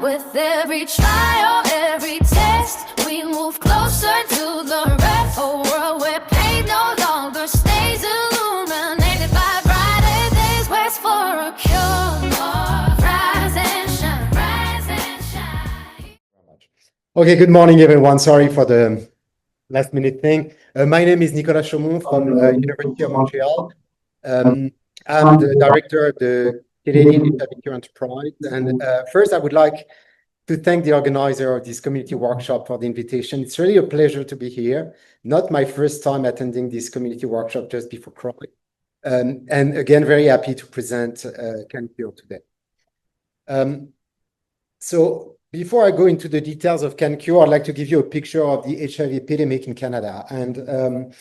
With every trial, every test, we move closer to the rest. A world where pain no longer stays illuminated by brighter days. Waits for a cure. Rise and shine, rise and shine. Okay, good morning, everyone. Sorry for the last minute thing. My name is Nicolas Chaumont from University of Montreal. I'm the director of the Canadian HIV CURE Enterprise. And first, I would like to thank the organizer of this community workshop for the invitation. It's really a pleasure to be here. Not my first time attending this community workshop just before CROI. And again, very happy to present canCURE today. So before I go into the details of canCURE, I'd like to give you a picture of the HIV epidemic in Canada. And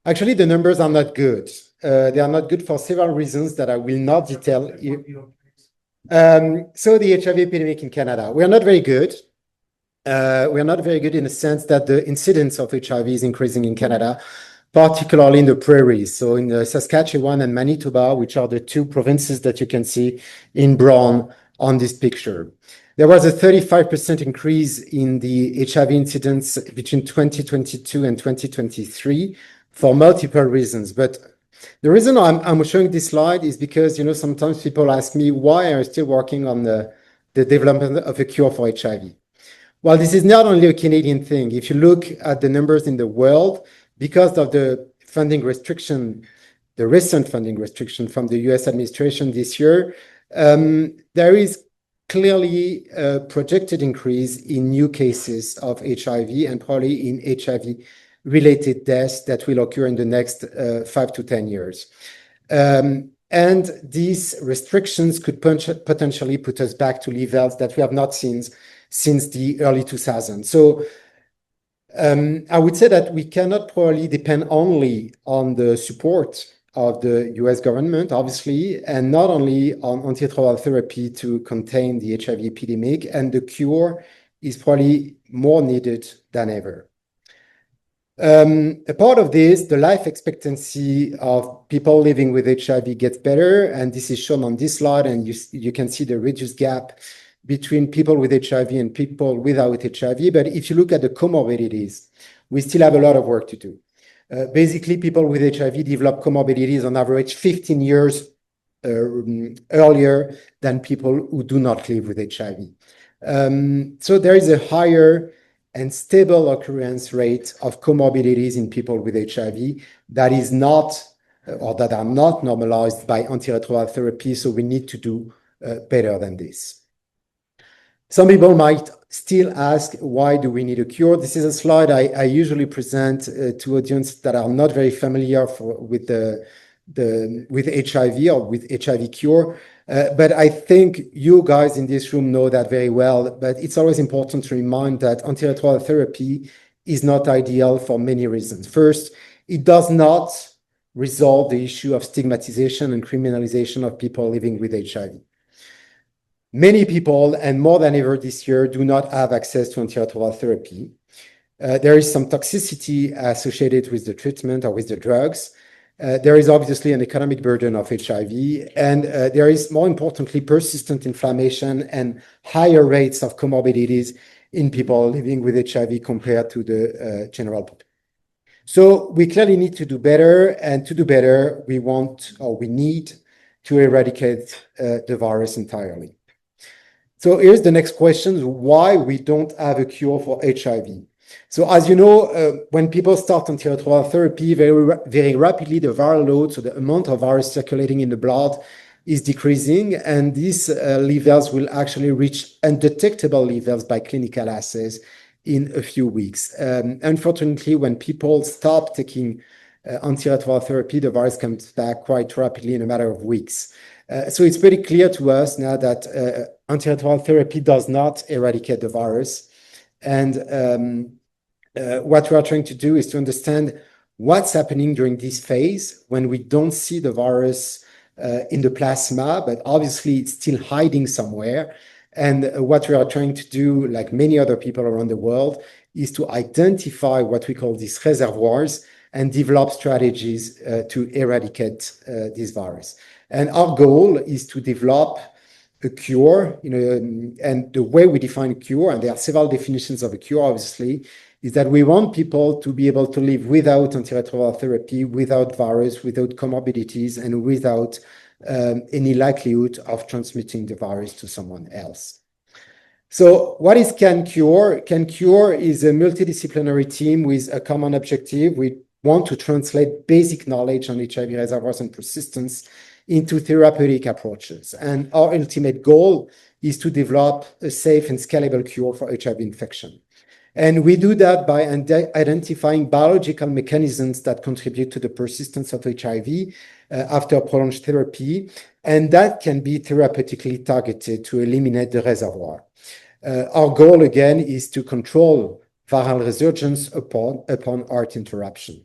actually, the numbers are not good. They are not good for several reasons that I will not detail here. So the HIV epidemic in Canada, we are not very good. We are not very good in the sense that the incidence of HIV is increasing in Canada, particularly in the prairies. So in the Saskatchewan and Manitoba, which are the two provinces that you can see in brown on this picture. There was a 35% increase in the HIV incidence between 2022 and 2023 for multiple reasons. But the reason I'm showing this slide is because, you know, sometimes people ask me, why are you still working on the development of a cure for HIV? Well, this is not only a Canadian thing. If you look at the numbers in the world, because of the funding restriction, the recent funding restriction from the US administration this year, there is clearly a projected increase in new cases of HIV and probably in HIV-related deaths that will occur in the next 5 to 10 years. And these restrictions could potentially put us back to levels that we have not seen since the early 2000s. So I would say that we cannot probably depend only on the support of the US government, obviously, and not only on antiretroviral therapy to contain the HIV epidemic, and the cure is probably more needed than ever. A part of this, the life expectancy of people living with HIV gets better, and this is shown on this slide, and you can see the reduced gap between people with HIV and people without HIV. But if you look at the comorbidities, we still have a lot of work to do. Basically, people with HIV develop comorbidities on average 15 years earlier than people who do not live with HIV. So there is a higher and stable occurrence rate of comorbidities in people with HIV that is not, or that are not normalized by antiretroviral therapy. So we need to do better than this. Some people might still ask, why do we need a cure? This is a slide I usually present to audiences that are not very familiar with HIV or with HIV cure. But I think you guys in this room know that very well. But it's always important to remind that antiretroviral therapy is not ideal for many reasons. First, it does not resolve the issue of stigmatization and criminalization of people living with HIV. Many people, and more than ever this year, do not have access to antiretroviral therapy. There is some toxicity associated with the treatment or with the drugs. There is obviously an economic burden of HIV, and there is, more importantly, persistent inflammation and higher rates of comorbidities in people living with HIV compared to the general population. So we clearly need to do better, and to do better, we need to eradicate the virus entirely. So here's the next question, why we don't have a cure for HIV. So as you know, when people start antiretroviral therapy, very rapidly the viral load, so the amount of virus circulating in the blood is decreasing, and these levels will actually reach undetectable levels by clinical assays in a few weeks. Unfortunately, when people stop taking antiretroviral therapy, the virus comes back quite rapidly in a matter of weeks. So it's pretty clear to us now that antiretroviral therapy does not eradicate the virus. And what we are trying to do is to understand what's happening during this phase when we don't see the virus in the plasma, but obviously it's still hiding somewhere. And what we are trying to do, like many other people around the world, is to identify what we call these reservoirs and develop strategies to eradicate this virus. And our goal is to develop a cure, and the way we define a cure, and there are several definitions of a cure, obviously, is that we want people to be able to live without antiretroviral therapy, without virus, without comorbidities, and without any likelihood of transmitting the virus to someone else. So what is canCURE? canCURE is a multidisciplinary team with a common objective. We want to translate basic knowledge on HIV reservoirs and persistence into therapeutic approaches. And our ultimate goal is to develop a safe and scalable cure for HIV infection. And we do that by identifying biological mechanisms that contribute to the persistence of HIV after prolonged therapy. And that can be therapeutically targeted to eliminate the reservoir. Our goal, again, is to control viral resurgence upon ART interruption.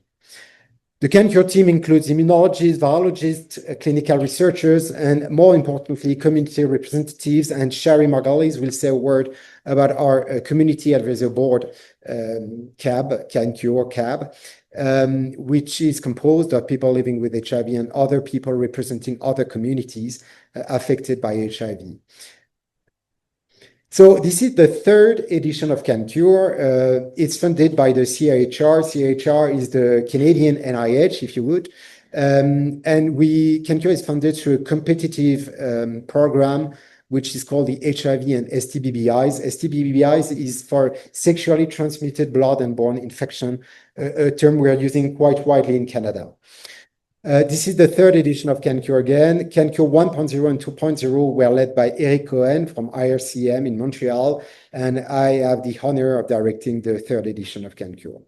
The canCURE team includes immunologists, virologists, clinical researchers, and more importantly, community representatives. And Shari Margolis will say a word about our community advisory board, canCURE CAB, which is composed of people living with HIV and other people representing other communities affected by HIV. So this is the third edition of canCURE. It's funded by the CIHR. CIHR is the Canadian NIH, if you would. And canCURE is funded through a competitive program, which is called the HIV and STBBIs. STBBIs is for sexually transmitted blood and bone infection, a term we are using quite widely in Canada. This is the third edition of canCURE again. canCURE 1.0 and 2.0 were led by Eric Cohen from IRCM in Montreal, and I have the honor of directing the third edition of canCURE.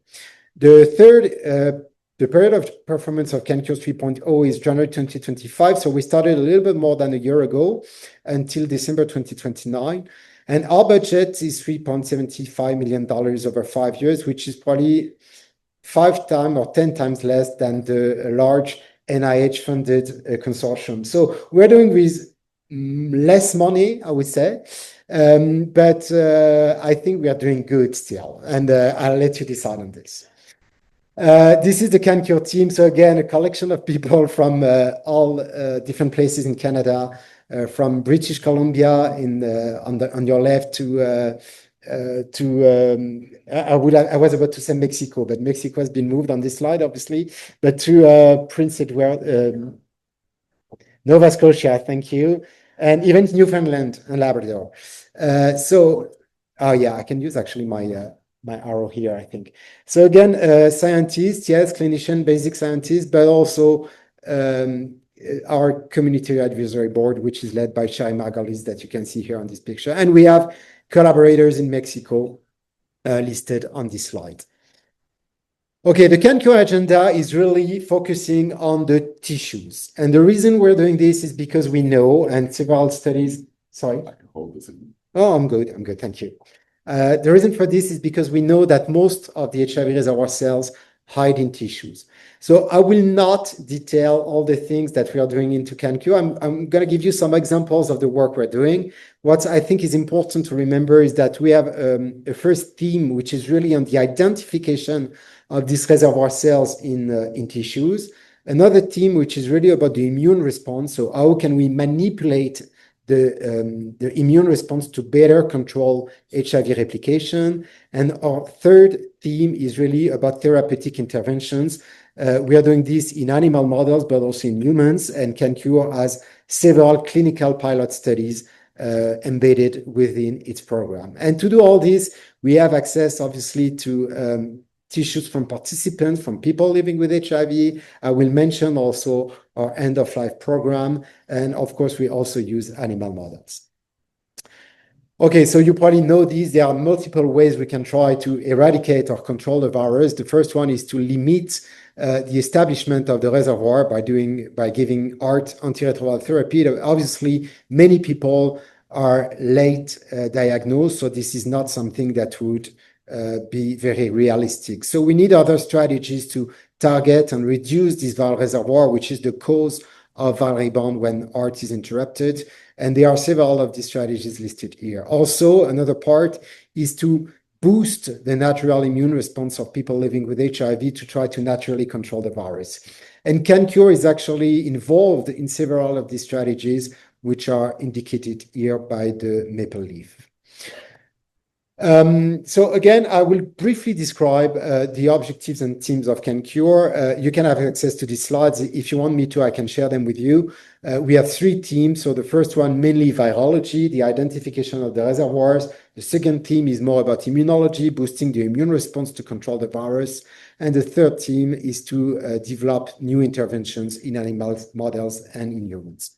The period of performance of canCURE 3.0 is January 2025, so we started a little bit more than a year ago until December 2029. And our budget is $3.75 million over 5 years, which is probably 5 times or 10 times less than the large NIH-funded consortium. So we're doing with less money, I would say, but I think we are doing good still, and I'll let you decide on this. This is the canCURE team. So again, a collection of people from all different places in Canada, from British Columbia on your left I was about to say Mexico, but Mexico has been moved on this slide, obviously, but to Prince Edward, Nova Scotia, thank you, and even Newfoundland and Labrador. Yeah, I can use actually my arrow here, I think. So again, scientists, yes, clinician, basic scientists, but also our community advisory board, which is led by Shai Margolis that you can see here on this picture. And we have collaborators in Mexico listed on this slide. Okay, the canCURE agenda is really focusing on the tissues. And the reason we're doing this is because we know, and several studies, sorry. I can hold this in. Oh, I'm good, thank you. The reason for this is because we know that most of the HIV reservoir cells hide in tissues. So I will not detail all the things that we are doing into canCURE. I'm going to give you some examples of the work we're doing. What I think is important to remember is that we have a first theme, which is really on the identification of these reservoir cells in tissues. Another theme, which is really about the immune response. So how can we manipulate the immune response to better control HIV replication? And our third theme is really about therapeutic interventions. We are doing this in animal models, but also in humans, and canCURE has several clinical pilot studies embedded within its program. And to do all this, we have access, obviously, to tissues from participants, from people living with HIV. I will mention also our end-of-life program. And of course, we also use animal models. Okay, so you probably know these. There are multiple ways we can try to eradicate or control the virus. The first one is to limit the establishment of the reservoir by giving ART antiretroviral therapy. Obviously, many people are late diagnosed, so this is not something that would be very realistic. So we need other strategies to target and reduce this viral reservoir, which is the cause of viral rebound when ART is interrupted. And there are several of these strategies listed here. Also, another part is to boost the natural immune response of people living with HIV to try to naturally control the virus. And canCURE is actually involved in several of these strategies which are indicated here by the maple leaf. So again, I will briefly describe the objectives and themes of canCURE. You can have access to these slides. If you want me to, I can share them with you. We have three themes. So the first one, mainly virology, the identification of the reservoirs. The second theme is more about immunology, boosting the immune response to control the virus. And the third theme is to develop new interventions in animal models and in humans.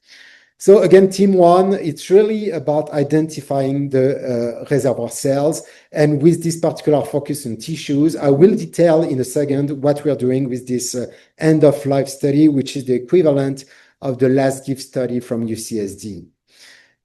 So again, team one, it's really about identifying the reservoir cells. And with this particular focus on tissues, I will detail in a second what we are doing with this end-of-life study, which is the equivalent of the last gift study from UCSD.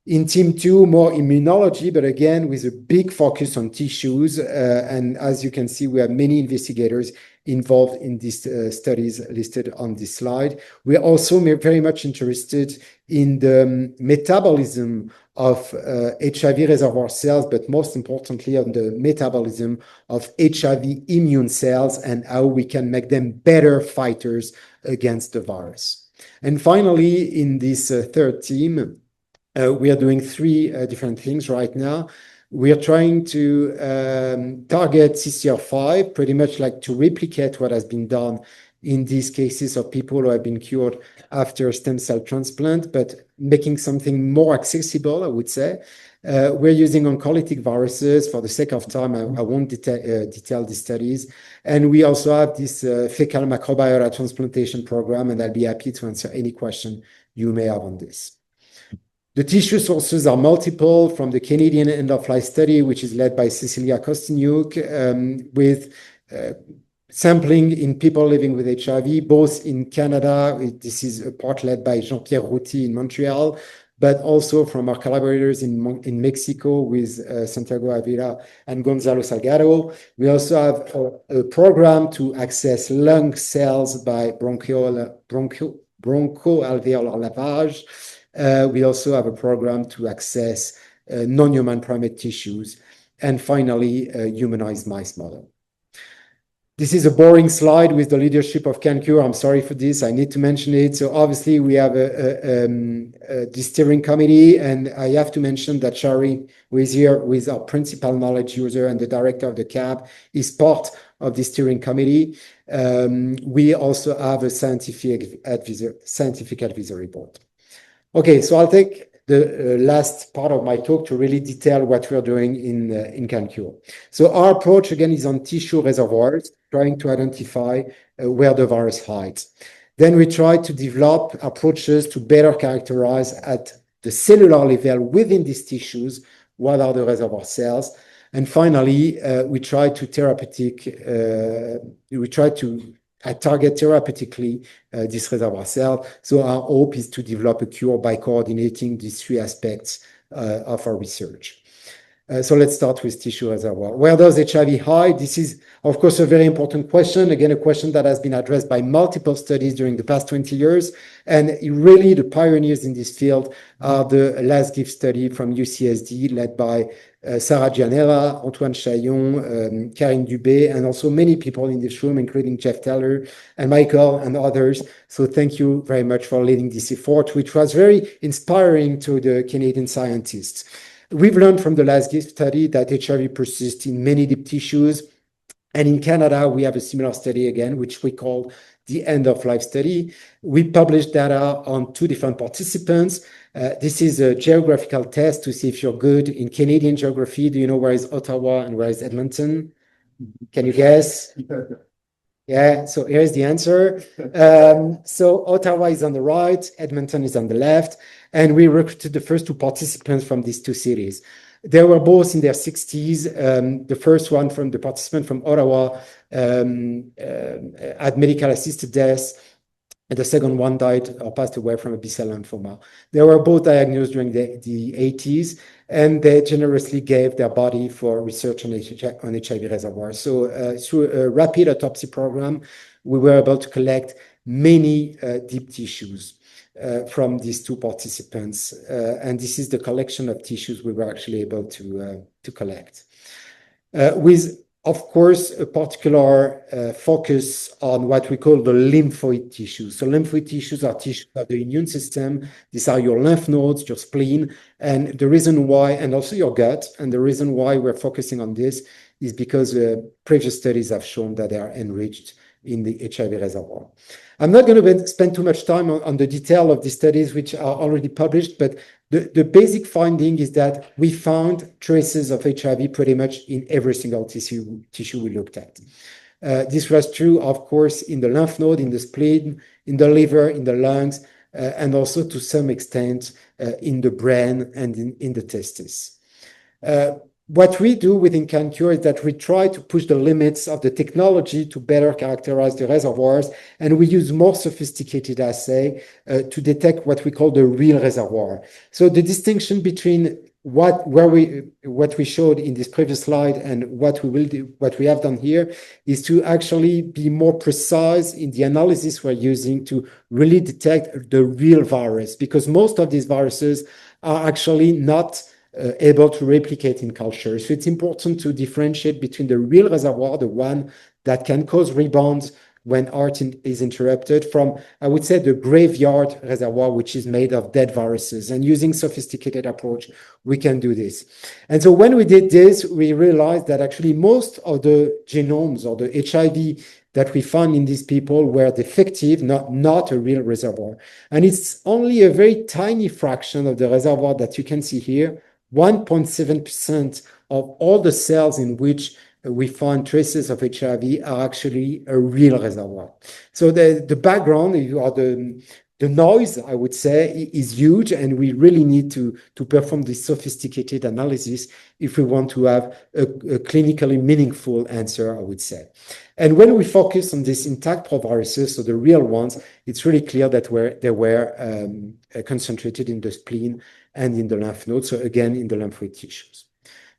In team two, more immunology, but again, with a big focus on tissues. And as you can see, we have many investigators involved in these studies listed on this slide. We are also very much interested in the metabolism of HIV reservoir cells, but most importantly on the metabolism of HIV immune cells and how we can make them better fighters against the virus. And finally, in this third team, we are doing three different things right now. We are trying to target CCR5, pretty much like to replicate what has been done in these cases of people who have been cured after stem cell transplant, but making something more accessible, I would say. We're using oncolytic viruses. For the sake of time, I won't detail the studies. And we also have this fecal microbiota transplantation program, and I'll be happy to answer any question you may have on this. The tissue sources are multiple from the Canadian end-of-life study, which is led by Cecilia Kostyniuk, with sampling in people living with HIV, both in Canada. This is a part led by Jean-Pierre Routy in Montreal, but also from our collaborators in Mexico with Santiago Avila and Gonzalo Salgado. We also have a program to access lung cells by bronchoalveolar lavage. We also have a program to access non-human primate tissues, and finally, a humanized mice model. This is a boring slide with the leadership of canCURE. I'm sorry for this. I need to mention it. So obviously, we have the steering committee, and I have to mention that Shari, who is here with our principal knowledge user and the director of the CAB, is part of the steering committee. We also have a scientific advisory board. Okay, so I'll take the last part of my talk to really detail what we're doing in canCURE. So our approach, again, is on tissue reservoirs, trying to identify where the virus hides. Then we try to develop approaches to better characterize at the cellular level within these tissues what are the reservoir cells. And finally, we try to target therapeutically this reservoir cell. So our hope is to develop a cure by coordinating these three aspects of our research. So let's start with tissue reservoir. Where does HIV hide? This is, of course, a very important question. Again, a question that has been addressed by multiple studies during the past 20 years. And really, the pioneers in this field are the last gift study from UCSD, led by Sarah Gianella, Antoine Chaillon, Karine Dubé, and also many people in this room, including Jeff Teller and Michael and others. So thank you very much for leading this effort, which was very inspiring to the Canadian scientists. We've learned from the last gift study that HIV persists in many deep tissues. And in Canada, we have a similar study again, which we call the end-of-life study. We published data on two different participants. This is a geographical test to see if you're good in Canadian geography. Do you know where is Ottawa and where is Edmonton? Can you guess? Yeah, so here's the answer. So Ottawa is on the right, Edmonton is on the left, and we recruited the first two participants from these two cities. They were both in their 60s. The first one from the participant from Ottawa had medical assisted death, and the second one died or passed away from a B-cell lymphoma. They were both diagnosed during the 80s, and they generously gave their body for research on HIV reservoirs. So through a rapid autopsy program, we were able to collect many deep tissues from these two participants. And this is the collection of tissues we were actually able to collect. With of course, a particular focus on what we call the lymphoid tissues. So lymphoid tissues are tissues of the immune system. These are your lymph nodes, your spleen, and the reason why, and also your gut, and the reason why we're focusing on this is because previous studies have shown that they are enriched in the HIV reservoir. I'm not going to spend too much time on the detail of these studies, which are already published, but the basic finding is that we found traces of HIV pretty much in every single tissue we looked at. This was true, of course, in the lymph node, in the spleen, in the liver, in the lungs, and also to some extent in the brain and in the testes. What we do within canCURE is that we try to push the limits of the technology to better characterize the reservoirs, and we use more sophisticated assay to detect what we call the real reservoir. So the distinction between what we showed in this previous slide and what we have done here is to actually be more precise in the analysis we're using to really detect the real virus, because most of these viruses are actually not able to replicate in culture. So it's important to differentiate between the real reservoir, the one that can cause rebounds when art is interrupted, from, I would say, the graveyard reservoir, which is made of dead viruses. And using sophisticated approach, we can do this. And so when we did this, we realized that actually most of the genomes or the HIV that we found in these people were defective, not a real reservoir. And it's only a very tiny fraction of the reservoir that you can see here. 1.7% of all the cells in which we find traces of HIV are actually a real reservoir. So the background, or the noise, I would say, is huge, and we really need to perform this sophisticated analysis if we want to have a clinically meaningful answer, I would say. And when we focus on these intact proviruses, so the real ones, it's really clear that they were concentrated in the spleen and in the lymph nodes, so again, in the lymphoid tissues.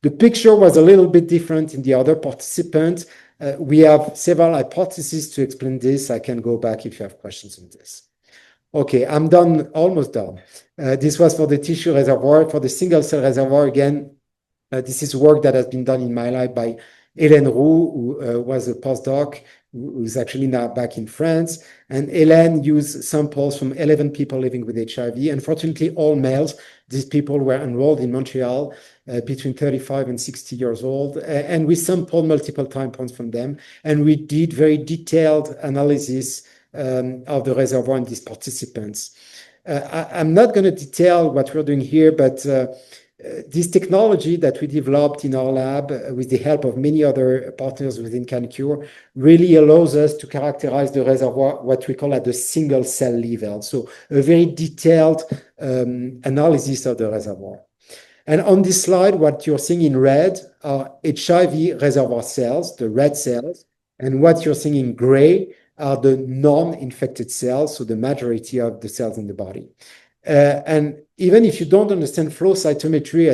The picture was a little bit different in the other participants. We have several hypotheses to explain this. I can go back if you have questions on this. Okay, I'm done, almost done. This was for the tissue reservoir. For the single cell reservoir, again, this is work that has been done in my lab by Hélène Roux, who was a postdoc, who's actually now back in France. And Hélène used samples from 11 people living with HIV. Unfortunately, all males. These people were enrolled in Montreal between 35 and 60 years old. And we sampled multiple time points from them. And we did very detailed analysis of the reservoir in these participants. I'm not going to detail what we're doing here, but this technology that we developed in our lab with the help of many other partners within canCURE really allows us to characterize the reservoir, what we call at the single cell level. So a very detailed analysis of the reservoir. And on this slide, what you're seeing in red are HIV reservoir cells, the red cells, and what you're seeing in gray are the non-infected cells, so the majority of the cells in the body. And even if you don't understand flow cytometry,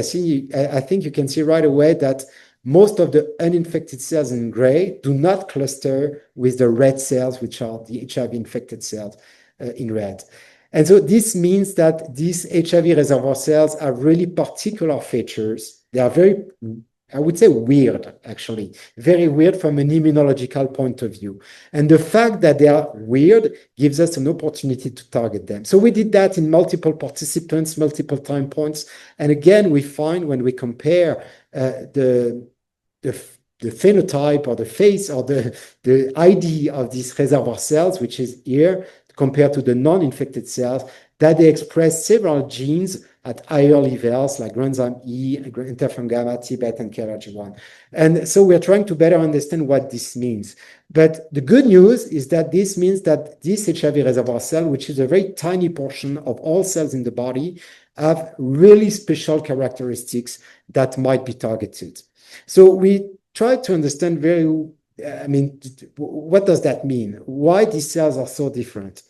I think you can see right away that most of the uninfected cells in gray do not cluster with the red cells, which are the HIV-infected cells in red. And so this means that these HIV reservoir cells have really particular features. They are very, I would say, weird, actually, very weird from an immunological point of view. And the fact that they are weird gives us an opportunity to target them. So we did that in multiple participants, multiple time points. And again, we find when we compare the phenotype or the face or the ID of these reservoir cells, which is here, compared to the non-infected cells, that they express several genes at higher levels like granzyme E, interferon gamma, TBET, and KRAG1. And so we're trying to better understand what this means. But the good news is that this means that this HIV reservoir cell, which is a very tiny portion of all cells in the body, have really special characteristics that might be targeted. So we try to understand what does that mean? Why these cells are so different?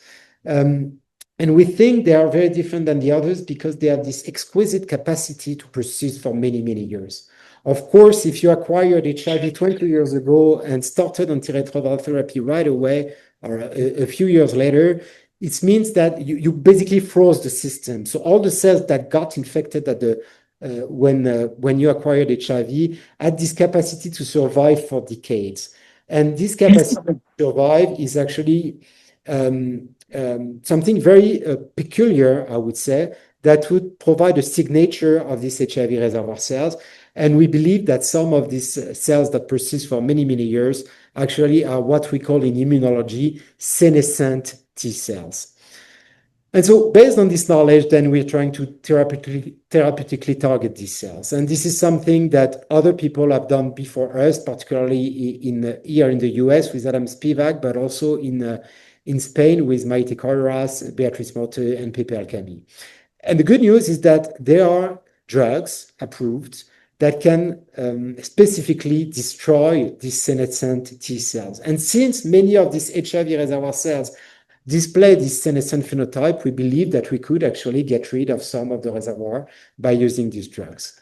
And we think they are very different than the others because they have this exquisite capacity to persist for many, many years. Of course, if you acquired HIV 20 years ago and started antiretroviral therapy right away or a few years later, it means that you basically froze the system. So all the cells that got infected at the when you acquired HIV had this capacity to survive for decades. And this capacity to survive is actually something very peculiar, I would say, that would provide a signature of these HIV reservoir cells. And we believe that some of these cells that persist for many, many years actually are what we call in immunology senescent T cells. And so based on this knowledge, then we're trying to therapeutically target these cells. And this is something that other people have done before us, particularly here in the US with Adam Spivak, but also in Spain with Maite Carreras, Beatriz Mote, and Pepe Alcami. And the good news is that there are drugs approved that can specifically destroy these senescent T cells. And since many of these HIV reservoir cells display this senescent phenotype, we believe that we could actually get rid of some of the reservoir by using these drugs.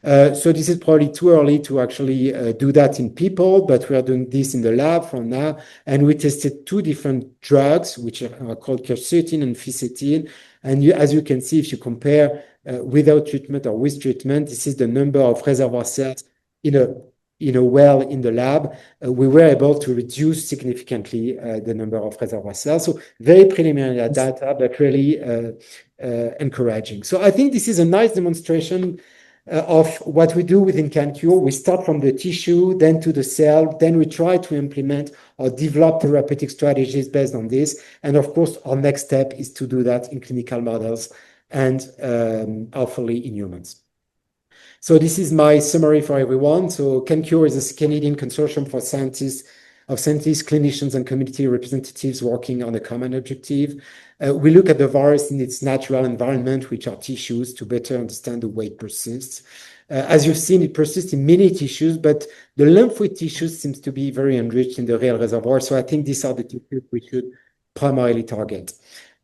So this is probably too early to actually do that in people, but we are doing this in the lab from now. And we tested two different drugs, which are called quercetin and fisetin. And as you can see, if you compare without treatment or with treatment, this is the number of reservoir cells in a well in the lab. We were able to reduce significantly the number of reservoir cells. So very preliminary data, but really encouraging. So I think this is a nice demonstration of what we do within canCURE. We start from the tissue, then to the cell, then we try to implement or develop therapeutic strategies based on this. And of course, our next step is to do that in clinical models and hopefully in humans. So this is my summary for everyone. So canCURE is a Canadian consortium for scientists, clinicians, and community representatives working on a common objective. We look at the virus in its natural environment, which are tissues, to better understand the way it persists. As you've seen, it persists in many tissues, but the lymphoid tissues seems to be very enriched in the real reservoir. So I think these are the tissues we should primarily target.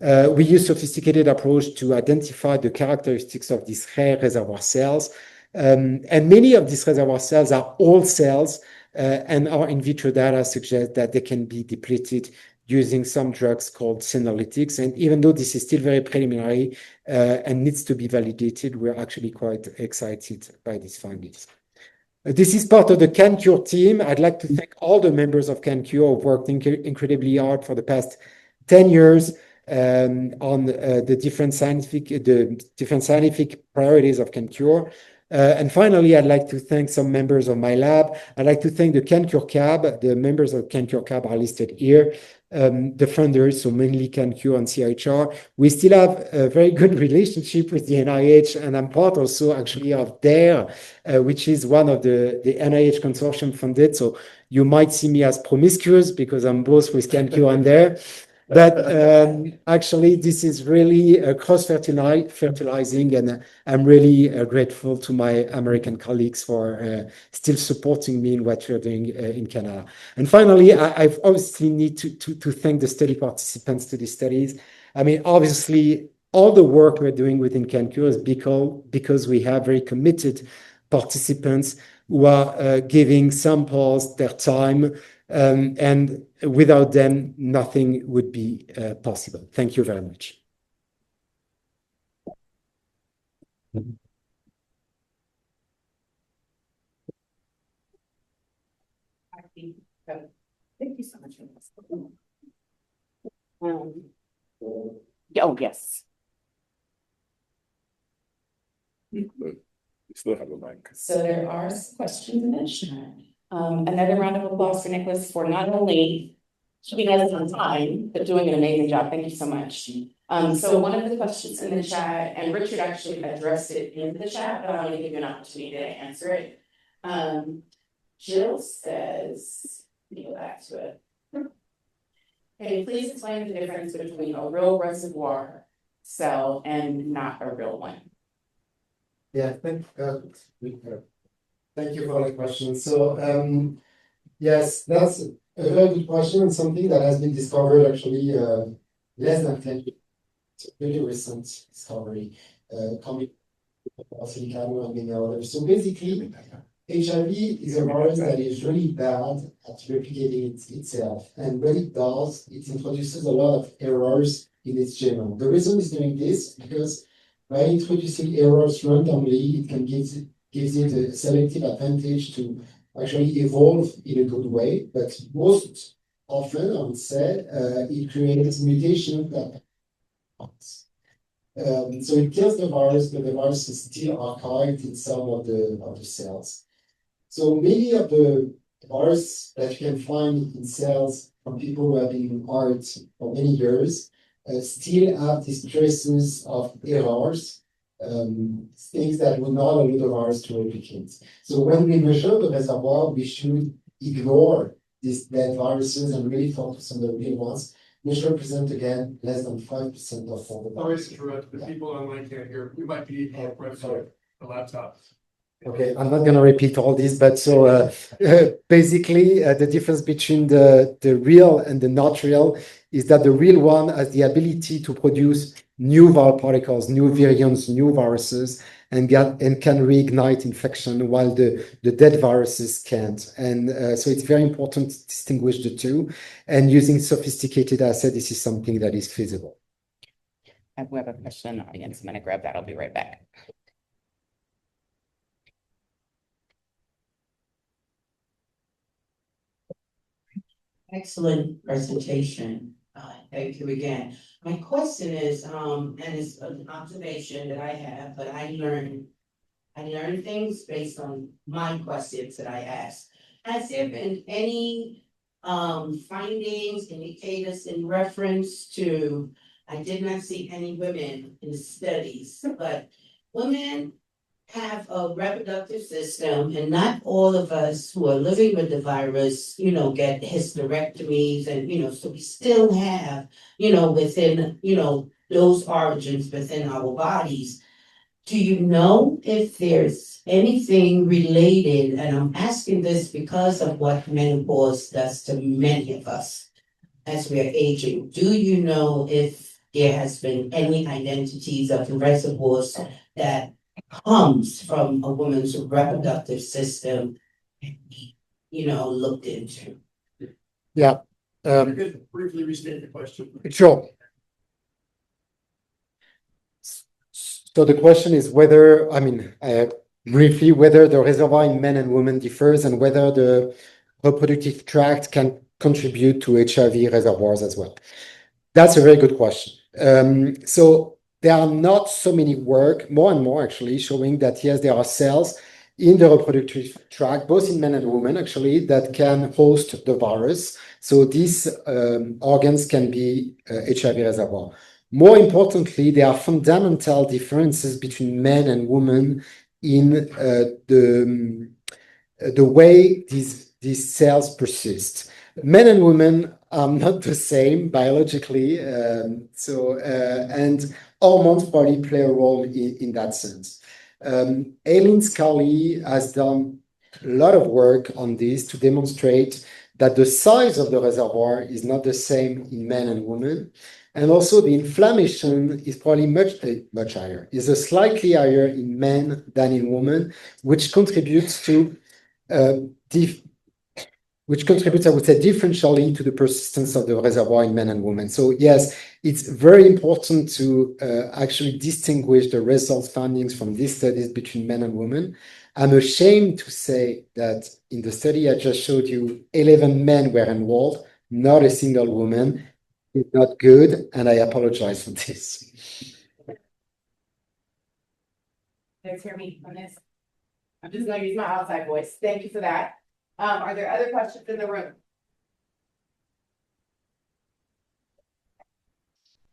We use sophisticated approach to identify the characteristics of these rare reservoir cells. And many of these reservoir cells are old cells, and our in vitro data suggest that they can be depleted using some drugs called senolytics. And even though this is still very preliminary and needs to be validated, we're actually quite excited by these findings. This is part of the canCURE team. I'd like to thank all the members of canCURE who've worked incredibly hard for the past 10 years on the different scientific priorities of canCURE. And finally, I'd like to thank some members of my lab. I'd like to thank the canCURE CAB. The members of canCURE CAB are listed here. The funders, so mainly canCURE and CHR. We still have a very good relationship with the NIH, and I'm part also actually of DARE, which is one of the NIH consortium funded. So you might see me as promiscuous because I'm both with canCURE and DARE. But actually, this is really cross-fertilizing, and I'm really grateful to my American colleagues for still supporting me in what we're doing in Canada. And finally, I've obviously need to thank the study participants to these studies. I mean, obviously, all the work we're doing within canCURE is because we have very committed participants who are giving samples, their time, and without them, nothing would be possible. Thank you very much. Thank you so much. Oh, yes. You still have a mic. So there are some questions in the chat. Another round of applause for Nicholas for not only keeping us on time, but doing an amazing job. Thank you so much. So one of the questions in the chat, and Richard actually addressed it in the chat, but I want to give you an opportunity to answer it. Jill says, let me go back to it. Can you please explain the difference between a real reservoir cell and not a real one? Yeah, thank you for the question. So, yes, that's a very good question, and something that has been discovered actually less than 10 years. It's a really recent discovery coming from Silicano and many others. So basically, HIV is a virus that is really bad at replicating itself. And what it does, it introduces a lot of errors in its genome. The reason it's doing this is because by introducing errors randomly, it can gives it a selective advantage to actually evolve in a good way. But most often, I would say, it creates mutation that so it kills the virus, but the virus is still archived in some of the cells. So many of the virus that you can find in cells from people who have been in art for many years still have these traces of errors, things that would not allow the virus to replicate. So when we measure the reservoir, we should ignore these dead viruses and really focus on the real ones, which represent again less than 5% of all the Sorry viruses. to interrupt, the people online can't hear. We might be Sorry. a laptop. Okay, I'm not going to repeat all this, but so basically the difference between the real and the not real is that the real one has the ability to produce new viral particles, new virions, new viruses, and can reignite infection, while the dead viruses can't. And so it's very important to distinguish the two. And using sophisticated assays, this is something that is feasible. We have a question in the audience. I'm gonna grab that. I'll be right back. Excellent presentation. Thank you again. My question is, and it's an observation that I have, but I learn things based on my questions that I ask. Has there been any findings, indicators in reference to, I did not see any women in the studies, but women have a reproductive system, and not all of us who are living with the virus, get hysterectomies, and so we still have, within, those origins within our bodies. Do you know if there's anything related, and I'm asking this because of what menopause does to many of us as we're aging. Do you know if there has been any identities of reservoirs that comes from a woman's reproductive system, looked into? Yeah. Could briefly restate the question. Sure. So the question is whether, briefly, whether the reservoir in men and women differs and whether the reproductive tract can contribute to HIV reservoirs as well. That's a very good question. So there are not so many work, more and more actually, showing that yes, there are cells in the reproductive tract, both in men and women actually, that can host the virus. So these organs can be HIV reservoir. More importantly, there are fundamental differences between men and women in the way these cells persist. Men and women are not the same biologically, and hormones probably play a role in that sense. Aileen Scully has done a lot of work on this to demonstrate that the size of the reservoir is not the same in men and women. And also the inflammation is probably much higher, is slightly higher in men than in women, which contributes, I would say, differentially to the persistence of the reservoir in men and women. So yes, it's very important to actually distinguish the results findings from these studies between men and women. I'm ashamed to say that in the study I just showed you, 11 men were enrolled, not a single woman. It's not good, and I apologize for this. You guys hear me on this? I'm just gonna use my outside voice. Thank you for that. Are there other questions in the room?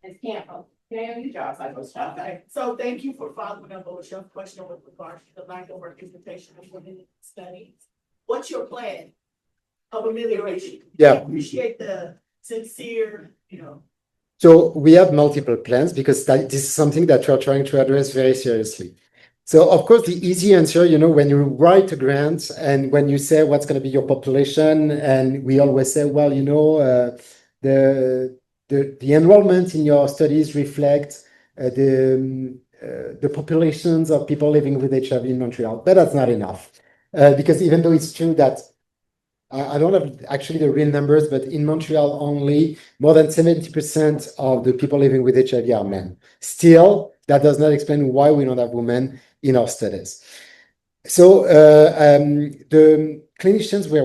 Ms. Campbell, can I use your outside voice? Okay, so thank you for following up on your question with regards to the lack of representation of women in studies. What's your plan of amelioration? Yeah. I appreciate the sincere, So we have multiple plans because this is something that we're trying to address very seriously. So of course, the easy answer, when you write a grant and when you say what's going to be your population, and we always say, well, the enrollment in your studies reflect the populations of people living with HIV in Montreal, but that's not enough. Because even though it's true that I don't have actually the real numbers, but in Montreal only more than 70% of the people living with HIV are men. Still, that does not explain why we don't have women in our studies. So the clinicians we're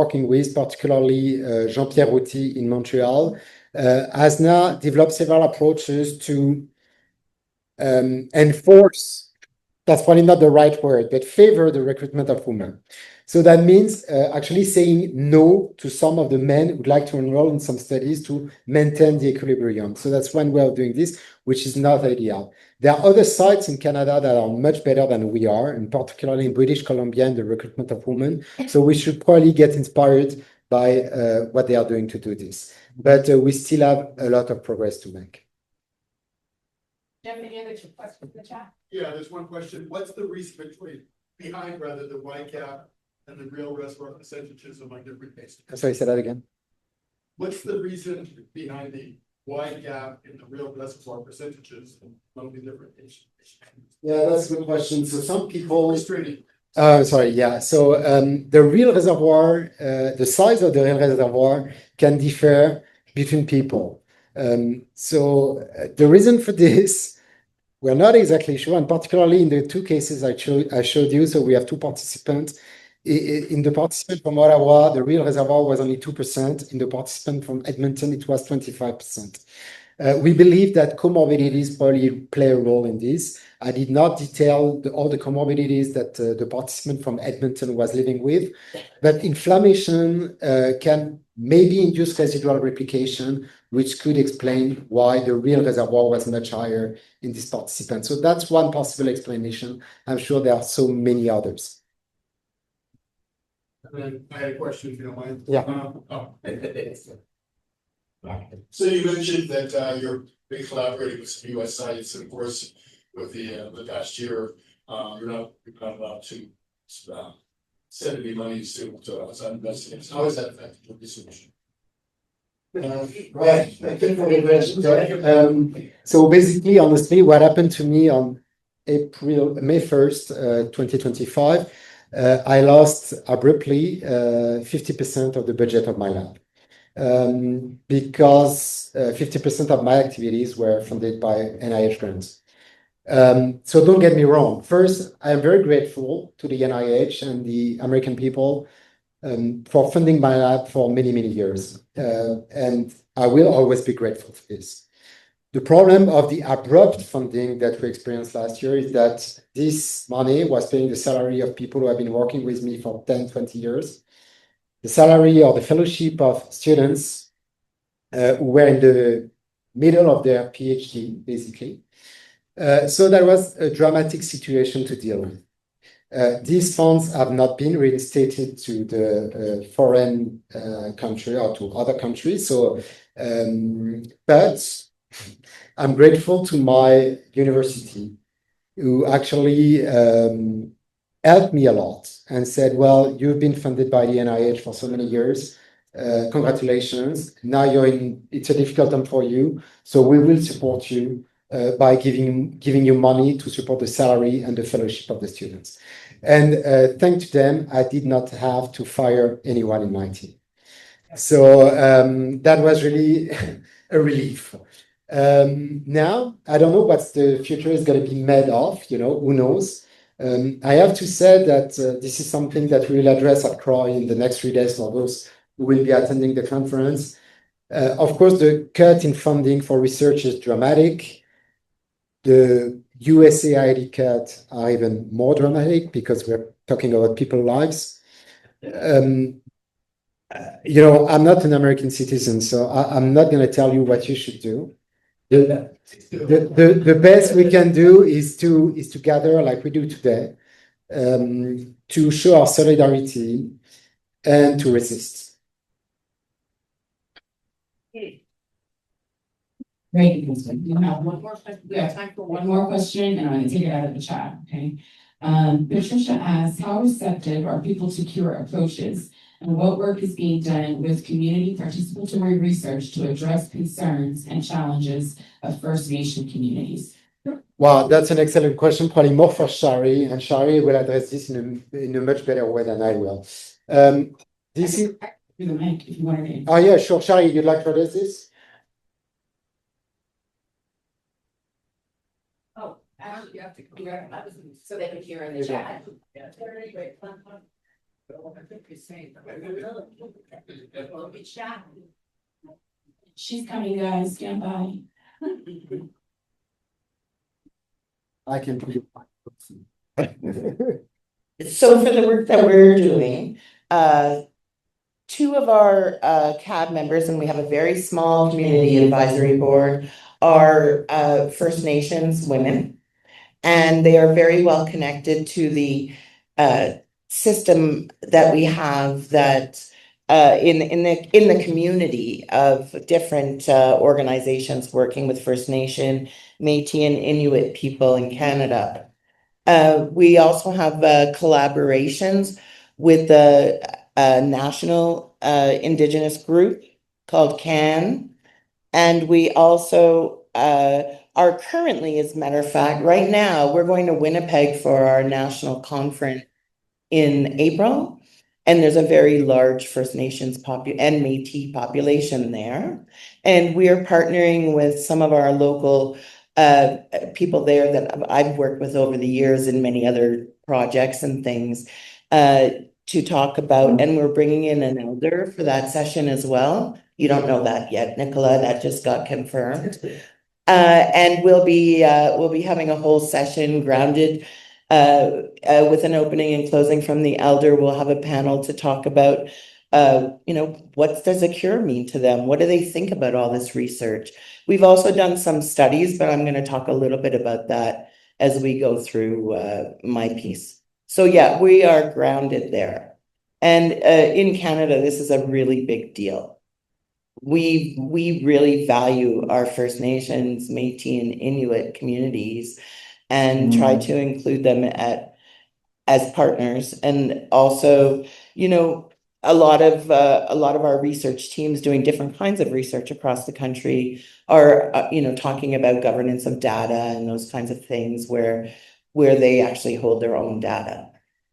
working with, particularly Jean-Pierre Routy in Montreal, has now developed several approaches to enforce, that's probably not the right word, but favor the recruitment of women. So that means actually saying no to some of the men who would like to enroll in some studies to maintain the equilibrium. So that's one way of doing this, which is not ideal. There are other sites in Canada that are much better than we are, and particularly in British Columbia in the recruitment of women. So we should probably get inspired by what they are doing to do this. But we still have a lot of progress to make. Jeff, any other questions in the chat? Yeah, there's one question. What's the reason behind rather the Y gap and the real reservoir percentages among different cases? Sorry, say that again. What's the reason behind the wide gap in the real reservoir percentages among the different patients? Yeah, that's a good question. So some people. Frustrating. Sorry, yeah. So the real reservoir, the size of the real reservoir can differ between people. So the reason for this, we're not exactly sure, and particularly in the two cases I showed you. So we have two participants. In the participant from Ottawa, the real reservoir was only 2%. In the participant from Edmonton, it was 25%. We believe that comorbidities probably play a role in this. I did not detail all the comorbidities that the participant from Edmonton was living with, but inflammation can maybe induce residual replication, which could explain why the real reservoir was much higher in this participant. So that's one possible explanation. I'm sure there are so many others. And then I had a question, if you don't mind. Yeah. So you mentioned that you're big collaborating with some US sites, and of course, with the past year, you're not allowed to send any monies to outside investigators. How has that affected your research? Right. Thank you for the question. So basically, honestly, what happened to me on May 1st, 2025, I lost abruptly 50% of the budget of my lab. Because 50% of my activities were funded by NIH grants. So don't get me wrong. First, I am very grateful to the NIH and the American people for funding my lab for many, many years. And I will always be grateful for this. The problem of the abrupt funding that we experienced last year is that this money was paying the salary of people who have been working with me for 10, 20 years. The salary or the fellowship of students who were in the middle of their PhD, basically. So that was a dramatic situation to deal with. These funds have not been reinstated to the foreign country or to other countries. So, but I'm grateful to my university who actually helped me a lot and said, well, you've been funded by the NIH for so many years. Congratulations. Now it's a difficult time for you. So we will support you by giving you money to support the salary and the fellowship of the students. And thanks to them, I did not have to fire anyone in my team. So that was really a relief. Now, I don't know what the future is going to be made of, who knows. I have to say that this is something that we will address at CROI in the next 3 days for those who will be attending the conference. Of course, the cut in funding for research is dramatic. The USAID cuts are even more dramatic because we're talking about people's lives. I'm not an American citizen, so I'm not going to tell you what you should do. The best we can do is to gather like we do today, to show our solidarity and to resist. Great. We have one more question. We have time for one more question, and I'm going to take it out of the chat. Okay. Patricia asks, how receptive are people to cure approaches, and what work is being done with community participatory research to address concerns and challenges of First Nation communities? Wow, that's an excellent question. Probably more for Shari, and Shari will address this in a much better way than I will. This is. The mic, if you want to. Oh yeah, sure. Shari, you'd like to address this? You have to so they can hear in the chat. She's coming, guys, stand by. I can put it. So for the work that we're doing, two of our CAB members, and we have a very small community advisory board, are First Nations women. And they are very well connected to the system that we have that in the community of different organizations working with First Nation, Métis and Inuit people in Canada. We also have collaborations with the national Indigenous group called CAN. And we also are currently, as a matter of fact, right now, we're going to Winnipeg for our national conference in April. And there's a very large First Nations and Métis population there. And we are partnering with some of our local people there that I've worked with over the years in many other projects and things to talk about, and we're bringing in an elder for that session as well. You don't know that yet, Nicola, that just got confirmed. And we'll be having a whole session grounded with an opening and closing from the elder. We'll have a panel to talk about, what does a cure mean to them? What do they think about all this research? We've also done some studies, but I'm going to talk a little bit about that as we go through my piece. So yeah, we are grounded there. And in Canada, this is a really big deal. We really value our First Nations, Métis and Inuit communities and try to include them as partners. And also, a lot of our research teams doing different kinds of research across the country are, talking about governance of data and those kinds of things where they actually hold their own data.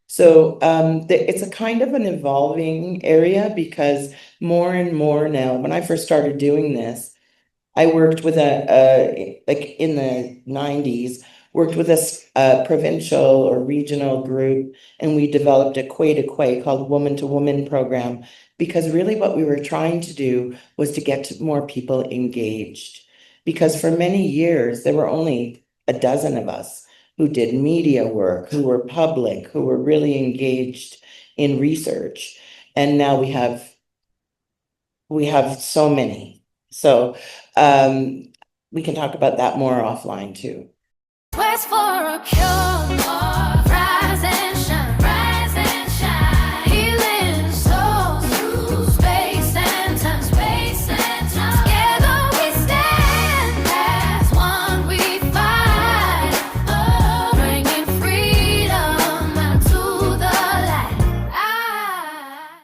So it's a kind of an evolving area because more and more now, when I first started doing this, I worked with like in the 90s, worked with a provincial or regional group, and we developed a Quay to Quay called Woman to Woman program, because really what we were trying to do was to get more people engaged. Because for many years, there were only a dozen of us who did media work, who were public, who were really engaged in research. And now we have so many. So we can talk about that more offline too. Quest for a cure.